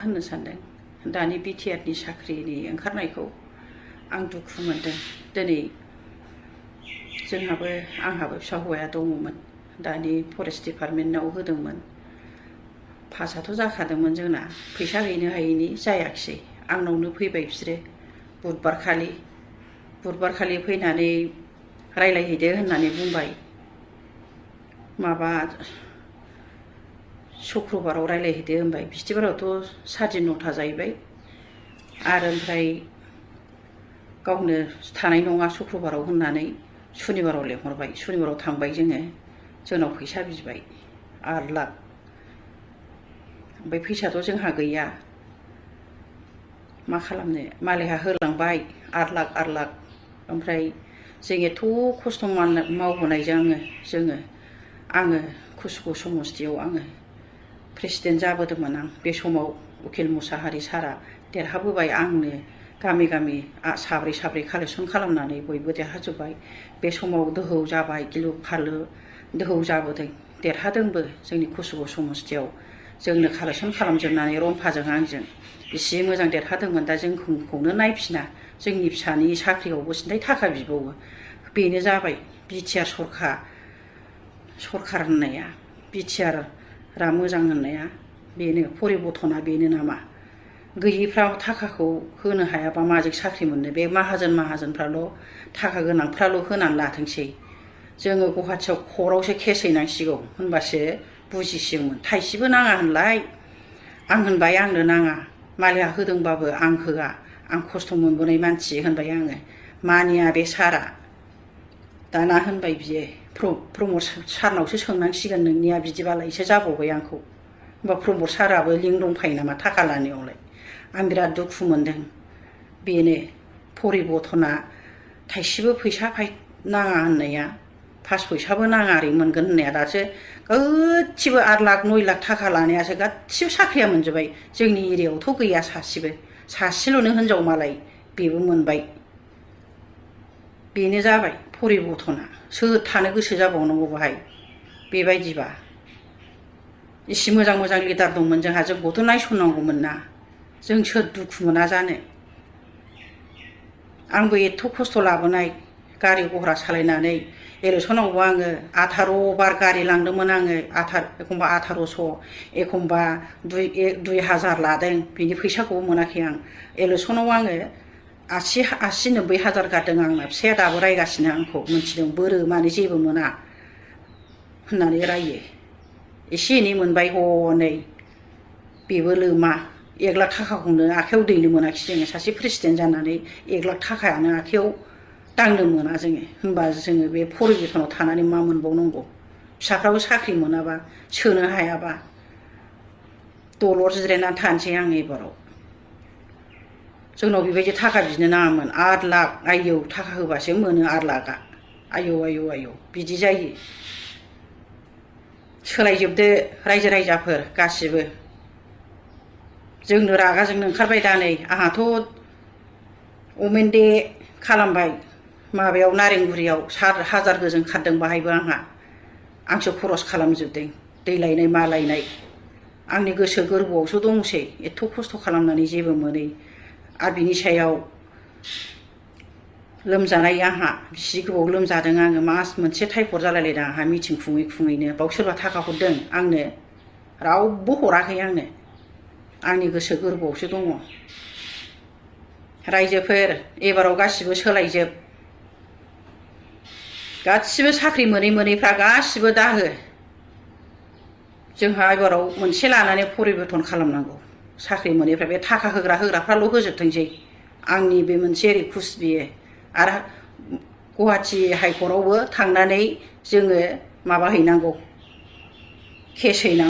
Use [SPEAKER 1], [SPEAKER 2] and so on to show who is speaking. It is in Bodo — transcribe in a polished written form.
[SPEAKER 1] होननो सानदों दानि BTR नि साख्रिनि ओंखारनायखौ आं दुखु मोनदों। दिनै आंहाबो फिसा हौवाया दङमोन, दानि फरेस्ट डिपार्टमेन्टआव होदोंमोन। पासआथ' जाखादोंमोन जोंना, फैसा हैनो हायैनि जायाखिसै। आंनावनो फैबाय बिसोरो बुधबारखालि फैनानै रायलायहैदो होननानै बुंबाय। माबा शुक्रबाराव रायलायहैदो होनबाय, बिस्थिबारावथ' 9:30 जाहैबाय। आरो ओमफ्राय गावनो थानाय नङा शुक्रबाराव होननानै सुनिबाराव लेंहरबाय। सुनिबाराव थांबाय जोंनाव फैसा बिबाय 8 लाख। ओमफ्राय फैसाथ' जोंहा गैया, मा खालामनो। मालायहा होलांबाय 8 लाख। ओमफ्राय जों एथ' खस्थ' मावबोनायजों आङो कुसुगाव समस्तियाव आङो प्रेसिडेन्ट जाबोदोंमोन। बे समाव उकिल मुसाहारि सारा देरहाबोबाय। आंनो गामि साब्रै कालेक्सन खालामनानै बयबो देरहाजोब्बाय। बे समाव दोहौ जाबाय, गिलु फालु दोहौ जाबोदों, देरहादोंबो। जोंनि कुसुगाव समस्तियाव जोंनो कालेक्सन खालामजोबनानै रम्फाजों आंजों बेसे मोजां देरहादोंमोन। दा जोंखौनो नायफिना, जोंनि फिसानि साख्रियावबो सिन्थाय थाखा बिबावो। बेनो जाबाय BTR सरखार होननाया। BTR मोजां होननाया बेनो, परिबर्तना बेनो नामा? गैयिफ्रा थाखाखौ होनो हायाबा माजों साख्रि मोननो? बे माहाजोनफ्राल' थाखा गोनांफ्राल' होनानै लाथोंसै। जोङो गुवाहाटियाव कर्टआवसो केस हैनांसिगौ, होनबासो बुजिसिगौमोन। थाइसेबो नाङा होनलाय। आं होनबाय आंनो नाङा, मालाया होदोंबाबो आं होआ, आं खस्थ' मोनबोनाय मानसि होनबाय आङो। मानिया बे सारा। दाना होनबाय बियो, प्रमद सारनावसो सोंनांसिगोन नोंनिया बिदिबालायसो जाबावबाय आंखौ। होमबा प्रमद साराबो लिंक दंफायो नामा थाखा लानायावलाय? आं बिराद दुखु मोनदों। बेनो परिबर्तना थाइसेबो फैसा नाङा होननाया, 5 फैसाबो नाङा ओरै मोनगोन होननाया, दासो गासिबो 8 लाख 9 लाख थाखा लानायासो गासिबो साख्रिया मोनजोब्बाय। जोंनि एरियायावथ' गैया सासेल'नो हिनजाव, मालाय बेबो मोनबाय। बेनो जाबाय परिबर्तना। सोर थानो गोसो जाबावनांगौ बाहाय बेबायदिबा? इसे मोजां लिडार दंमोन जोंहा, जोंखौथ' नायसननांगौमोन ना। जों सोर दुखु मोना जानो? आंबो एथ' खस्थ' लाबोनाय, गारि गह्रा सालायनानै इलेक्सनावबो आङो 18 बार गारि लांदोंमोन आङो। एखमबा 1800, एखमबा 2000 लादों। बिनि फैसाखौबो मोनाखै आं। इलेक्सनाव आङो 80-90 हाजार गारदों। आंना फिसाया दाबो रायगासिनो आंखौ, मिथिदों बोरो मानो जेबो मोना होननानै रायो। एसे एनै मोनबाय हनै, बेबो लोमा। 1 लाख थाखाखौनो आखाइयाव दैनो मोनाखिसै जोङो। सासे प्रेसिडेन्ट जानानै 1 लाख थाखायानो आखाइयाव दांनो मोना जोङो। होमबा जोङो बे परिबर्तनाव थानानै मा मोनबावनांगौ? फिसाफ्राबो साख्रि मोनाबा, सोनो हायाबा दलर जिरायनानै थानोसै आं एबाराव। जोंनाव बेबायदि थाखा बिनो नाङामोन। 8 लाख, आयौ थाखा होबासो मोनो 8 लाखआ। आयौ बिदि जायो। सोलायजोबदो रायजो राजाफोर गासिबो। जोंनो रागा जोंनो ओंखारबाय दा नै। आंहाथ' अमेनडे खालामबाय माबायाव नारेंगुरियाव 7,000 गोजों खारदों बाहायबो आंसो खरस खालामजोबदों। दै लायनाय मा लायनाय आंनि गोसो गोरबोआवसो दंसै। एथ' खस्थ' खालामनानै जेबो मोनै, आरो बिनि सायाव लोमजानाय। आंहा बिसि गोबाव लोमजादों आङो, मास मोनसे टाइफड जालायलायदों आंहा मिटिं खुङैनो। बाव सोरबा थाखा हरदों आंनो? रावबो हराखै आंनो। आंनि गोसो गोरबोआवसो दङ। रायजोफोर एबाराव गासिबो सोलायजोब। गासिबो साख्रि मोनैफ्रा गासिबो दाहो। जोंहा एबाराव मोनसे लानानै परिबर्तन खालामनांगौ। साख्रि मोनैफ्रा, बे थाखा होग्राफ्राल' होजोबथोंसै। आंनि बे मोनसे रिकुवेस्ट बियो। आरो गुवाहाटि हाइकर्टआवबो थांनानै जोङो माबा हैनांगौ, केस हैनांगौ।